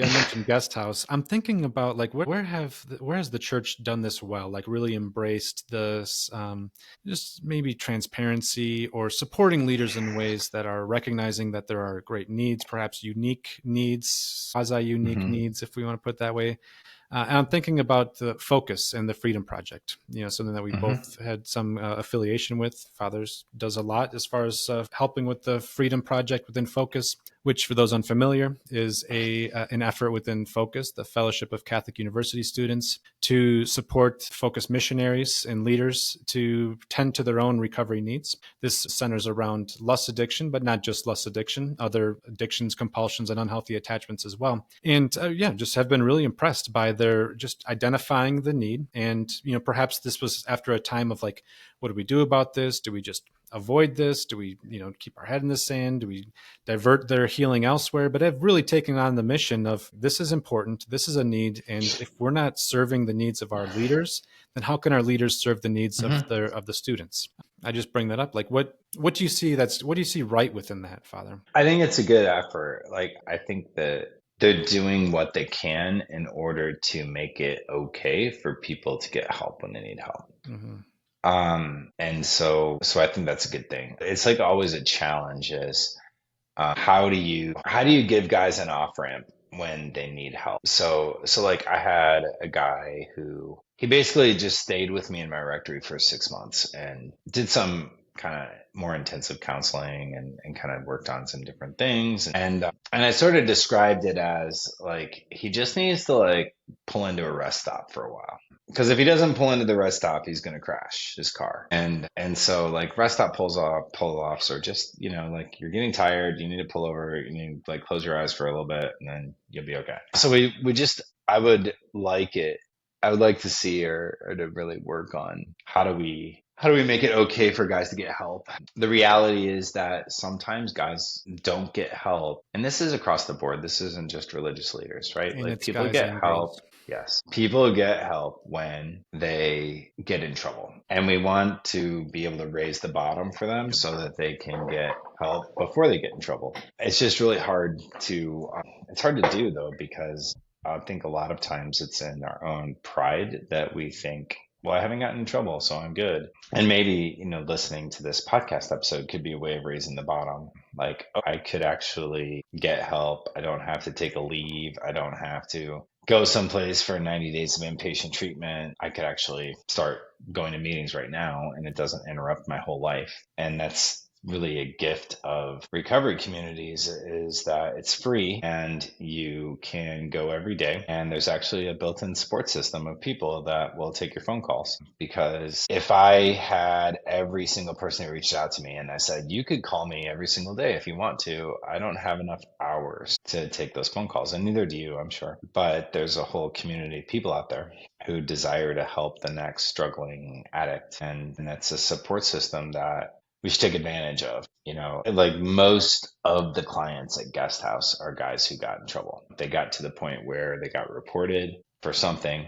I mentioned guest house. I'm thinking about like where has the church done this well? Like really embraced this, just maybe transparency or supporting leaders in ways that are recognizing that there are great needs, perhaps unique needs, quasi unique Hmm. needs, if we want to put it that way. And I'm thinking about the Focus and the Freedom Project, something that we Hmm. both had some affiliation with. Fathers does a lot as far as helping with the Freedom Project within Focus, which, for those unfamiliar, is an effort within Focus, the Fellowship of Catholic University Students, to support Focus missionaries and leaders to tend to their own recovery needs. This centers around lust addiction, but not just lust addiction, other addictions, compulsions, and unhealthy attachments as well. And yeah, just have been really impressed by their just identifying the need. And, perhaps this was after a time of like, what do we do about this? Do we just avoid this? Do we, keep our head in the sand? Do we divert their healing elsewhere? But have really taken on the mission of this is important. This is a need. And if we're not serving the needs of our leaders, then how can our leaders serve the needs of Hmm. the students? I just bring that up. Like, what do you see? What do you see right within that, Father? I think it's a good effort. Like, I think that they're doing what they can in order to make it okay for people to get help when they need help. Mm-hmm. And so I think that's a good thing. It's like always a challenge is how do you give guys an off ramp when they need help? So like I had a guy who he basically just stayed with me in my rectory for 6 months and did some kind of more intensive counseling and kind of worked on some different things and I sort of described it as like he just needs to like pull into a rest stop for a while because if he doesn't pull into the rest stop, he's going to crash his car. And so like rest stop pull offs or just, like you're getting tired, you need to pull over, you need to like close your eyes for a little bit and then you'll be okay. So we just, I would like it. I would like to see or to really work on how do we make it okay for guys to get help? The reality is that sometimes guys don't get help. And this is across the board. This isn't just religious leaders, right? And Like it's people guys get and help. girls. Yes. People get help when they get in trouble. And we want to be able to raise the bottom for them so that they can get help before they get in trouble. It's just really hard it's hard to do though, because I think a lot of times it's in our own pride that we think, well, I haven't gotten in trouble, so I'm good. And maybe, listening to this podcast episode could be a way of raising the bottom. Like, oh, I could actually get help. I don't have to take a leave. I don't have to go someplace for 90 days of inpatient treatment. I could actually start going to meetings right now and it doesn't interrupt my whole life. And that's really a gift of recovery communities is that it's free and you can go every day and there's actually a built-in support system of people that will take your phone calls. Because if I had every single person who reached out to me and I said you could call me every single day if you want to, I don't have enough hours to take those phone calls, and neither do you, I'm sure. But there's a whole community of people out there who desire to help the next struggling addict, and that's a support system that we should take advantage of. Like most of the clients at Guest House are guys who got in trouble. They got to the point where they got reported for something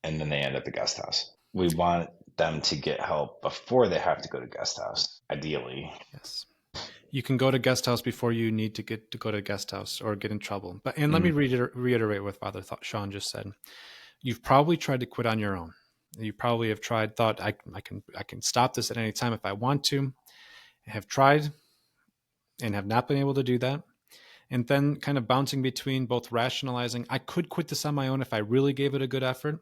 and then they end up at Guest House. We want them to get help before they have to go to Guest House, ideally. Yes. You can go to guest house before you need to get to go to guest house or get in trouble. But and let me Mm. reiterate what Sean just said. You've probably tried to quit on your own. You probably have thought I can stop this at any time if I want to. Have tried and have not been able to do that. And then kind of bouncing between both rationalizing I could quit this on my own if I really gave it a good effort,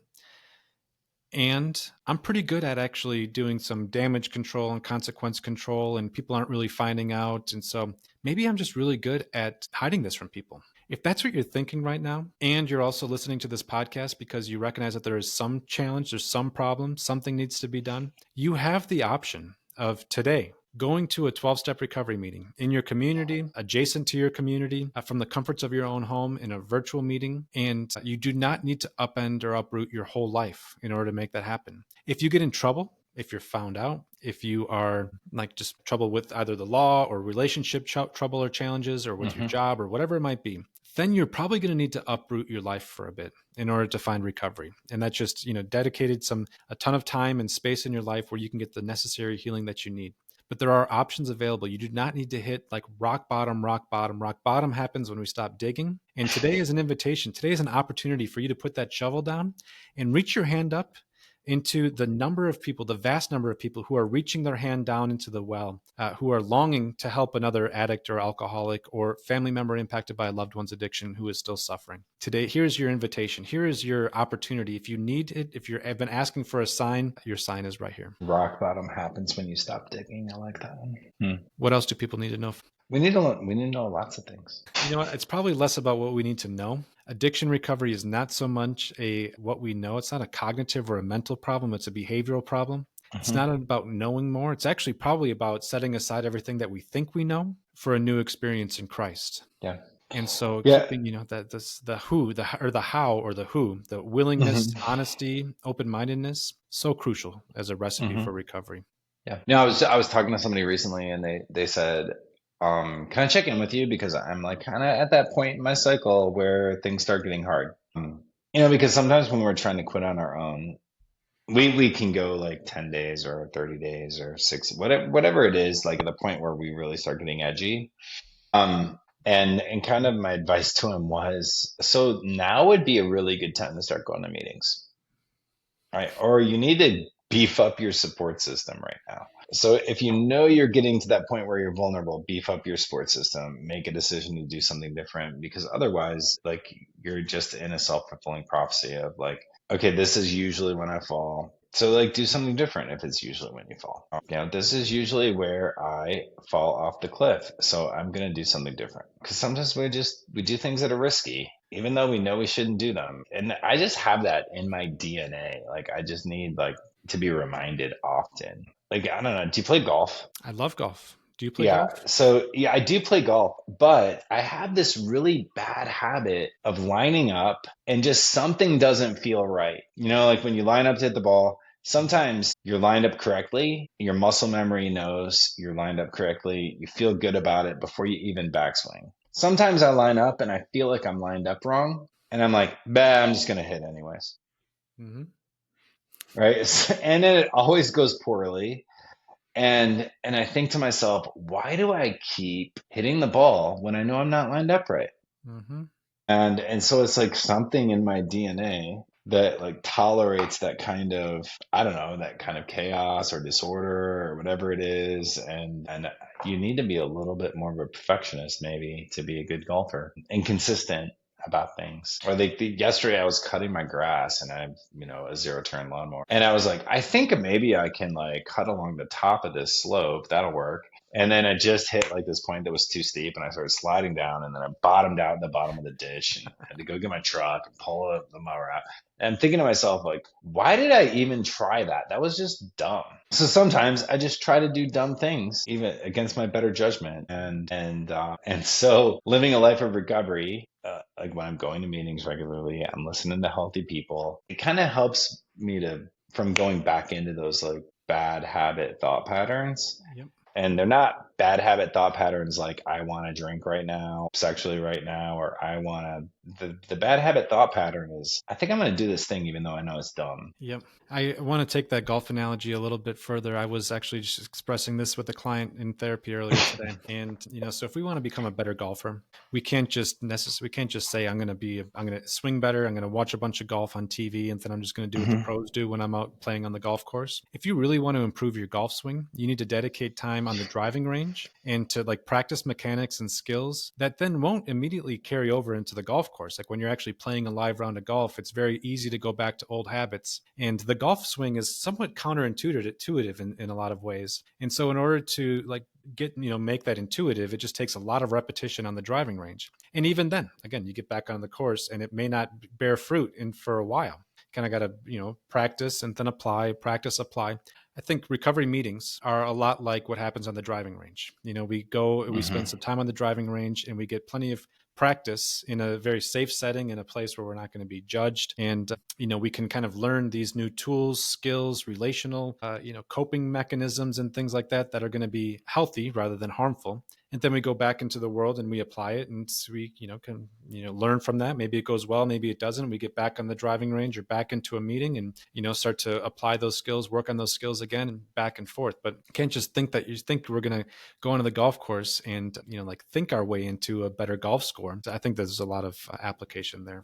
and I'm pretty good at actually doing some damage control and consequence control, and people aren't really finding out. And so maybe I'm just really good at hiding this from people. If that's what you're thinking right now, and you're also listening to this podcast because you recognize that there is some challenge, there's some problem, something needs to be done, you have the option of today going to a 12-step recovery meeting in your community, adjacent to your community, from the comforts of your own home in a virtual meeting. And you do not need to upend or uproot your whole life in order to make that happen. If you get in trouble, if you're found out, if you are like just trouble with either the law or relationship trouble or challenges or with your Hmm. job or whatever it might be, then you're probably going to need to uproot your life for a bit in order to find recovery. And that's just, dedicated a ton of time and space in your life where you can get the necessary healing that you need. but there are options available. You do not need to hit like rock bottom, rock bottom. Rock bottom happens when we stop digging. And today is an invitation. Today is an opportunity for you to put that shovel down and reach your hand up into the number of people, the vast number of people who are reaching their hand down into the well, who are longing to help another addict or alcoholic or family member impacted by a loved one's addiction who is still suffering. Today, here's your invitation. Here is your opportunity. If you need it, if you've been asking for a sign, your sign is right here. Rock bottom happens when you stop digging. I like that one. What else do people need to know? We need to know lots of things. You know what? It's probably less about what we need to know. Addiction recovery is not so much what we know. It's not a cognitive or a mental problem. It's a behavioral problem. It's not about knowing more. It's actually probably about setting aside everything that we think we know for a new experience in Christ. Yeah. And so keeping, the who, the how or the who, the willingness, honesty, open-mindedness, so crucial as a recipe for recovery. Yeah. I was talking to somebody recently and they said, can I check in with you? Because I'm like kind of at that point in my cycle where things start getting hard. Because sometimes when we're trying to quit on our own, we can go like 10 days or 30 days or 6, whatever it is, like at the point where we really start getting edgy. And kind of my advice to him was, so now would be a really good time to start going to meetings, right? Or you need to beef up your support system right now. So if you know you're getting to that point where you're vulnerable, beef up your support system, make a decision to do something different, because otherwise, like, you're just in a self-fulfilling prophecy of like, okay, this is usually when I fall. So like do something different if it's usually when you fall. This is usually where I fall off the cliff. So I'm going to do something different. Because sometimes we do things that are risky, even though we know we shouldn't do them. And I just have that in my DNA. Like I just need like to be reminded often. Like, I don't know. Do you play golf? I love golf. Do you play golf? So I do play golf, but I have this really bad habit of lining up and just something doesn't feel right. Like when you line up to hit the ball, sometimes you're lined up correctly. Your muscle memory knows you're lined up correctly. You feel good about it before you even backswing. Sometimes I line up and I feel like I'm lined up wrong. And I'm like, bah, I'm just going to hit anyways. Mm-hmm. Right. And then it always goes poorly. And I think to myself, why do I keep hitting the ball when I know I'm not lined up right? Mm-hmm. And so it's like something in my DNA that like tolerates that kind of, I don't know, that kind of chaos or disorder or whatever it is. And you need to be a little bit more of a perfectionist maybe to be a good golfer and consistent about things. Or yesterday I was cutting my grass and I have, a 0-turn lawnmower. And I was like, I think maybe I can like cut along the top of this slope. That'll work. And then I just hit like this point that was too steep and I started sliding down and then I bottomed out in the bottom of the ditch and had to go get my truck and pull the mower out. And I'm thinking to myself, like, why did I even try that? That was just dumb. So sometimes I just try to do dumb things, even against my better judgment. And so living a life of recovery, like when I'm going to meetings regularly, I'm listening to healthy people. It kind of helps me from going back into those like bad habit thought patterns. Yep. And they're not bad habit thought patterns like I want to drink right now, sexually right now, or I want to. The bad habit thought pattern is I think I'm going to do this thing even though I know it's dumb. Yep. I want to take that golf analogy a little bit further. I was actually just expressing this with a client in therapy earlier today. And, so if we want to become a better golfer, we can't just say, I'm going to swing better. I'm going to watch a bunch of golf on TV and then I'm just going to do what the pros do when I'm out playing on the golf course. If you really want to improve your golf swing, you need to dedicate time on the driving range and to like practice mechanics and skills that then won't immediately carry over into the golf course. Like when you're actually playing a live round of golf, it's very easy to go back to old habits. And the golf swing is somewhat counterintuitive in a lot of ways. And so in order to like make that intuitive, it just takes a lot of repetition on the driving range. And even then, again, you get back on the course and it may not bear fruit for a while. Kind of got to, practice and then practice, apply. I think recovery meetings are a lot like what happens on the driving range. We spend some time on the driving range and we get plenty of practice in a very safe setting, in a place where we're not going to be judged. And, we can kind of learn these new tools, skills, relational, coping mechanisms and things like that are going to be healthy rather than harmful. and then we go back into the world and we apply it, and we can learn from that. Maybe it goes well, maybe it doesn't. We get back on the driving range or back into a meeting and start to apply those skills, work on those skills again, and back and forth. But you can't just think that you think we're going to go onto the golf course and like think our way into a better golf score. So I think there's a lot of application there.